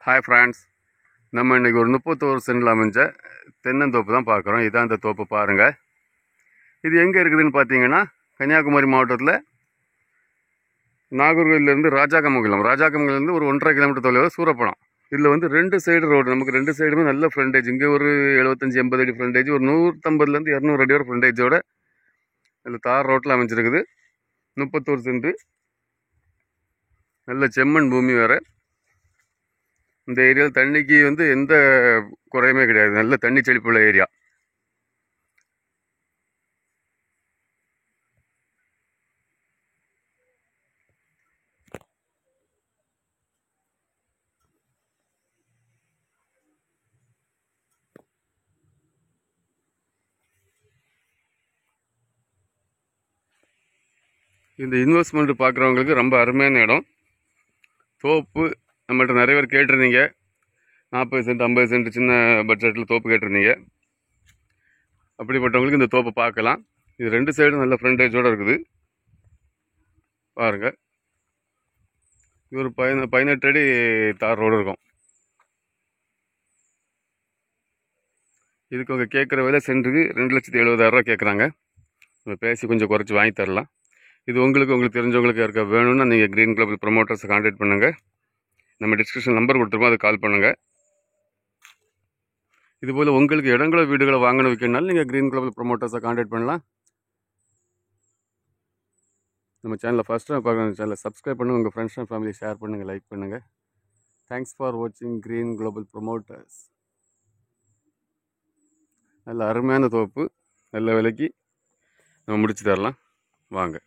Hi friends, நம்ம இன்றைக்கி ஒரு 31 சென்டில் அமைஞ்ச தென்னந்தோப்பு தான் பார்க்குறோம். இதான் அந்த தோப்பு பாருங்கள். இது எங்கே இருக்குதுன்னு பார்த்தீங்கன்னா, கன்னியாகுமரி மாவட்டத்தில் நாகர்கோவிலேருந்து ராஜாக்கமங்கலேருந்து ஒரு 1.5 கிலோமீட்டர் தொலைவில் சூரப்பணம். இதில் வந்து 2 சைடு ரோடு, நமக்கு 2 சைடுமே நல்ல ஃப்ரண்டேஜ். இங்கே ஒரு 75-80 அடி ஃப்ரண்டேஜ், ஒரு 150லேருந்து 200 அடி வரை ஃப்ரண்டேஜோட இதில் தார் ரோட்டில் அமைஞ்சிருக்குது. 31 சென்ட், நல்ல செம்மண் பூமி வேறு. இந்த ஏரியாவில் தண்ணிக்கு வந்து எந்த குறையுமே கிடையாது. நல்ல தண்ணி செழிப்புள்ள ஏரியா. இந்த இன்வெஸ்ட்மெண்ட் பார்க்குறவங்களுக்கு ரொம்ப அருமையான இடம். தோப்பு நம்மள்ட்ட நிறைய பேர் கேட்டிருந்தீங்க. 40 சென்ட் 50 சென்ட் சின்ன பட்ஜெட்டில் தோப்பு கேட்டிருந்தீங்க. அப்படிப்பட்டவங்களுக்கு இந்த தோப்பை பார்க்கலாம். இது 2 சைடும் நல்ல ஃப்ரண்டேஜோடு இருக்குது பாருங்கள். இது ஒரு 18 அடி தார் ரோடு இருக்கும். இதுக்கு அவங்க கேட்குற விலை சென்ட்டுக்கு 2,70,000 கேட்குறாங்க. நம்ம பேசி கொஞ்சம் குறைச்சி வாங்கி தரலாம். இது உங்களுக்கு தெரிஞ்சவங்களுக்கு யாருக்கா வேணும்னா நீங்கள் க்ரீன் குளோபல் ப்ரொமோட்டர்ஸை கான்டாக்ட் பண்ணுங்கள். நம்ம டிஸ்கிரிப்ஷன் நம்பர் கொடுத்துருக்கோம், அதை கால் பண்ணுங்கள். இதுபோல் உங்களுக்கு இடங்களோ வீடுகளை வாங்கணும் வைக்கணும்னாலும் நீங்கள் க்ரீன் குளோபல் ப்ரொமோட்டர்ஸை கான்டாக்ட் பண்ணலாம். நம்ம சேனலில் ஃபஸ்ட் டைம் பார்க்குற சேனலை சப்ஸ்கிரைப் பண்ணுங்கள். உங்கள் ஃப்ரெண்ட்ஸ் அண்ட் ஃபேமிலி ஷேர் பண்ணுங்கள், லைக் பண்ணுங்கள். தேங்க்ஸ் ஃபார் வாட்சிங் க்ரீன் குளோபல் ப்ரொமோட்டர்ஸ். நல்ல அருமையான தோப்பு, நல்ல விலைக்கு நம்ம முடிச்சு தரலாம். வாங்க.